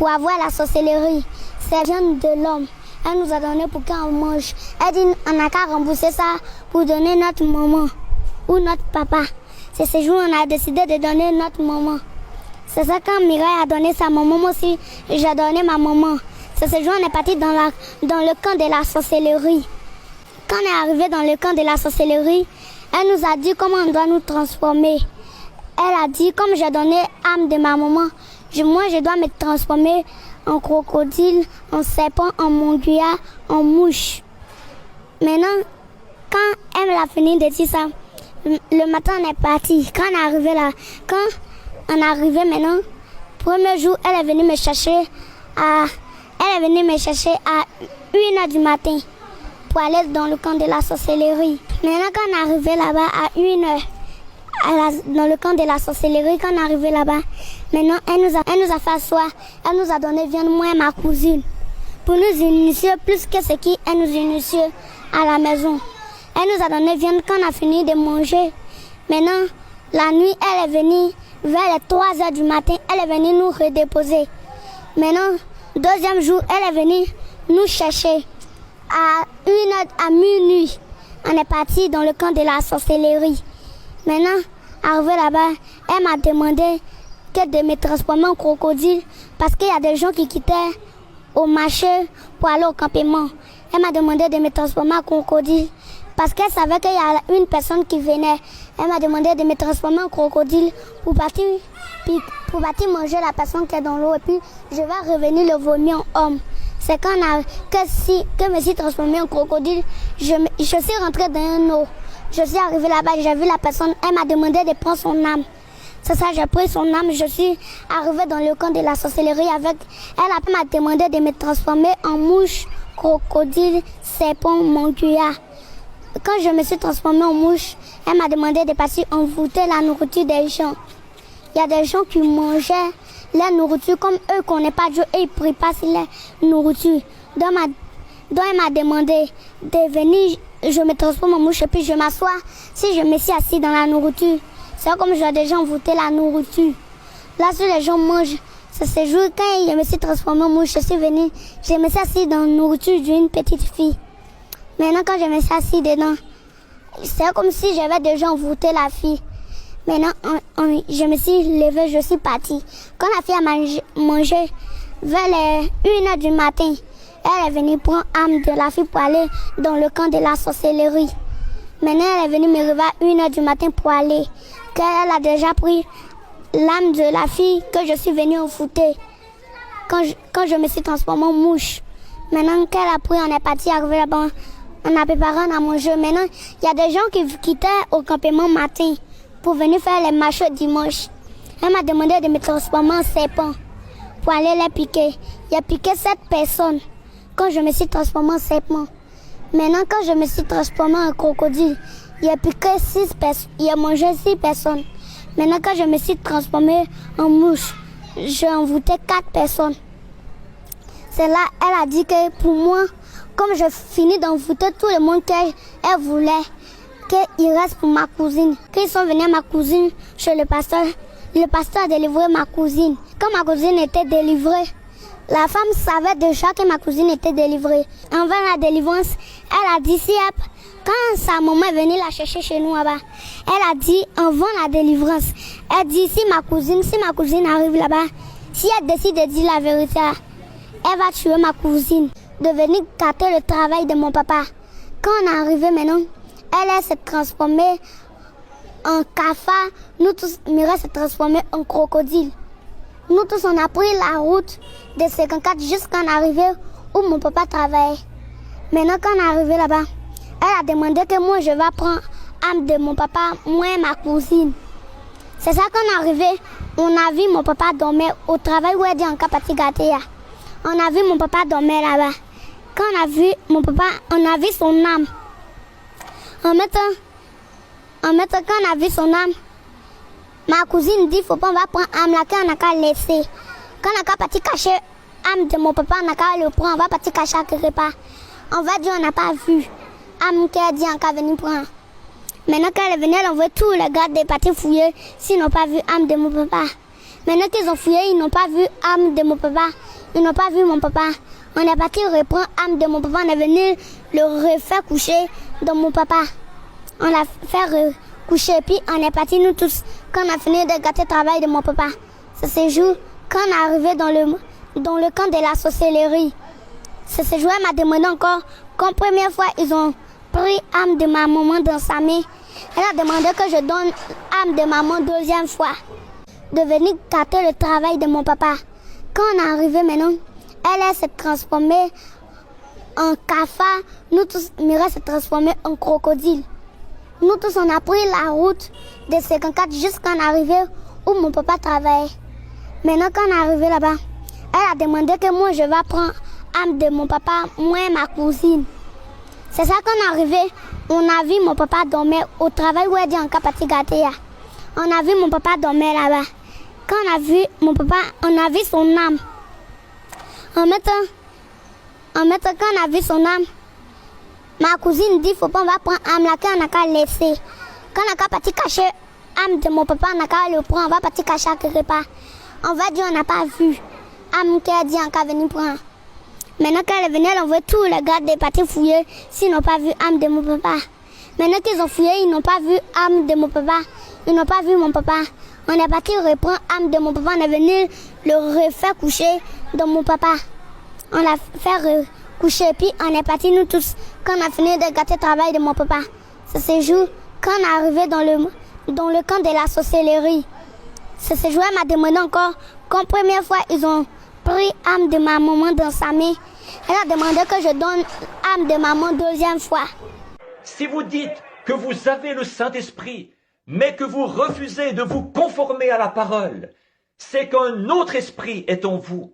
pour avoir la sorcellerie. C'est viande de l'homme. Elle nous a donné pour qu'on mange. Elle dit on n'a qu'à rembourser ça pour donner notre maman ou notre papa. C'est ce jour on a décidé de donner notre maman. C'est ça quand Mireille a donné sa maman, moi aussi j'ai donné ma maman. C'est ce jour on est parti dans le camp de la sorcellerie. Quand on est arrivé dans le camp de la sorcellerie, elle nous a dit comment on doit nous transformer. Elle a dit comme j'ai donné l'âme de ma maman, moi je dois me transformer en crocodile, en serpent, en monguia, en mouche. Maintenant, quand elle a fini de dire ça, le matin on est parti. Quand on est arrivé là, maintenant, premier jour, elle est venue me chercher à 1h du matin pour aller dans le camp de la sorcellerie. Maintenant, quand on est arrivé là-bas à 1h, dans le camp de la sorcellerie, quand on est arrivé là-bas, maintenant, elle nous a fait asseoir, elle nous a donné viande, moi et ma cousine, pour nous initier plus que ce qu'elle nous initiait à la maison. Elle nous a donné viande quand on a fini de manger. Maintenant, la nuit, elle est venue vers les 3h du matin, elle est venue nous redéposer. Maintenant, deuxième jour, elle est venue nous chercher à minuit. On est parti dans le camp de la sorcellerie. Maintenant, arrivé là-bas, elle m'a demandé de me transformer en crocodile parce qu'il y a des gens qui quittaient au marché pour aller au campement. Elle m'a demandé de me transformer en crocodile parce qu'elle savait qu'il y a une personne qui venait. Elle m'a demandé de me transformer en crocodile pour partir manger la personne qui est dans l'eau et puis je vais revenir le vomir en homme. C'est quand que je me suis transformée en crocodile, je suis rentrée dans un eau. Je suis arrivée là-bas, j'ai vu la personne, elle m'a demandé de prendre son âme. C'est ça, j'ai pris son âme, je suis arrivée dans le camp de la sorcellerie avec elle m'a demandé de me transformer en mouche, crocodile, serpent, monguia. Quand je me suis transformée en mouche, elle m'a demandé de passer envoûter la nourriture des gens. Il y a des gens qui mangeaient la nourriture comme eux ne connaissent pas Dieu et ils ne prient pas sur la nourriture. Donc elle m'a demandé de venir, je me transforme en mouche et puis je m'assois. Si je me suis assis dans la nourriture, c'est comme je dois déjà envoûter la nourriture. Là, si les gens mangent, c'est ce jour quand je me suis transformée en mouche, je me suis assis dans la nourriture d'une petite fille. Maintenant, quand je me suis assis dedans, c'est comme si j'avais déjà envoûté la fille. Maintenant, je me suis levée, je suis partie. Quand la fille a mangé, vers les 1h du matin, elle est venue prendre l'âme de la fille pour aller dans le camp de la sorcellerie. Maintenant, elle est venue me réveiller à 1h du matin pour aller. Quand elle a déjà pris l'âme de la fille que je suis venue envoûter. Quand je me suis transformée en mouche. Maintenant qu'elle a pris, on est parti arriver là-bas. On a préparé, on a mangé. Maintenant, il y a des gens qui quittaient au campement matin pour venir faire les marches dimanche. Elle m'a demandé de me transformer en serpent pour aller les piquer. Il a piqué 7 personnes quand je me suis transformée en serpent. Maintenant, quand je me suis transformée en crocodile, il a piqué 6 personnes. Il a mangé 6 personnes. Maintenant, quand je me suis transformée en mouche, j'ai envoûté 4 personnes. C'est là, elle a dit que pour moi, comme je finis d'envoûter tout le monde qu'elle voulait, qu'il reste pour ma cousine. Quand ils sont venus à ma cousine chez le pasteur a délivré ma cousine. Quand ma cousine était délivrée, la femme savait déjà que ma cousine était délivrée. Envers la délivrance, elle a dit, quand sa maman est venue la chercher chez nous là-bas, elle a dit, avant la délivrance, elle dit, si ma cousine arrive là-bas, si elle décide de dire la vérité, elle va tuer ma cousine, de venir gâter le travail de mon papa. Quand on est arrivé maintenant, elle s'est transformée en cafard, nous tous, Mireille s'est transformée en crocodile. Nous tous, on a pris la route de 54 jusqu'à arriver où mon papa travaillait. Maintenant, quand on est arrivé là-bas, elle a demandé que moi, je vais prendre l'âme de mon papa, moi et ma cousine. C'est ça qu'on est arrivé, on a vu mon papa dormir au travail où elle dit en Kapati Gatea. On a vu mon papa dormir là-bas. Quand on a vu mon papa, on a vu son âme. En mettant, quand on a vu son âme, ma cousine dit, faut pas, on va prendre l'âme là, qu'on n'a qu'à laisser. Quand on a qu'à partir cacher l'âme de mon papa, on n'a qu'à le prendre, on va partir cacher quelque part. On va dire, on n'a pas vu l'âme qu'elle dit, on n'a qu'à venir prendre. Maintenant, quand elle est venue, elle envoie tous les gars des parties fouillés, s'ils n'ont pas vu l'âme de mon papa. Maintenant qu'ils ont fouillé, ils n'ont pas vu âme de mon papa. Ils n'ont pas vu mon papa. On est parti reprendre âme de mon papa. On est venu le refaire coucher dans mon papa. On l'a fait coucher. Puis on est parti nous tous quand on a fini de gâter le travail de mon papa. C'est ce jour quand on est arrivé dans le camp de la sorcellerie. C'est ce jour elle m'a demandé encore comme première fois ils ont pris âme de ma maman dans sa main. Elle a demandé que je donne âme de maman deuxième fois. De venir gâter le travail de mon papa. Quand on est arrivé maintenant, elle s'est transformée en cafard. Nous tous, Mireille s'est transformée en crocodile. Nous tous, on a pris la route de 54 jusqu'à arriver où mon papa travaillait. Maintenant, quand on est arrivé là-bas, elle a demandé que moi, je vais prendre âme de mon papa, moi et ma cousine. C'est ça qu'on est arrivé. On a vu mon papa dormir au travail où elle dit en Kapati Gatea. On a vu mon papa dormir là-bas. Quand on a vu mon papa, on a vu son âme. En mettant quand on a vu son âme, ma cousine dit faut pas on va prendre âme là qu'on a qu'à laisser. Quand on a qu'à partir cacher âme de mon papa, on a qu'à le prendre, on va partir cacher à quelque part. On va dire on n'a pas vu âme qu'elle dit on qu'à venir prendre. Maintenant quand elle est venue, elle envoie tous les gars des parties fouiller s'ils n'ont pas vu âme de mon papa. Maintenant qu'ils ont fouillé, ils n'ont pas vu âme de mon papa. Ils n'ont pas vu mon papa. On est parti reprendre âme de mon papa. On est venu le refaire coucher dans mon papa. On l'a fait coucher. Puis on est parti nous tous quand on a fini de gâter le travail de mon papa. C'est ce jour quand on est arrivé dans le camp de la sorcellerie. C'est ce jour elle m'a demandé encore comme première fois ils ont pris âme de ma maman dans sa main. Elle a demandé que je donne âme de maman deuxième fois. Si vous dites que vous avez le Saint-Esprit, mais que vous refusez de vous conformer à la parole, c'est qu'un autre esprit est en vous.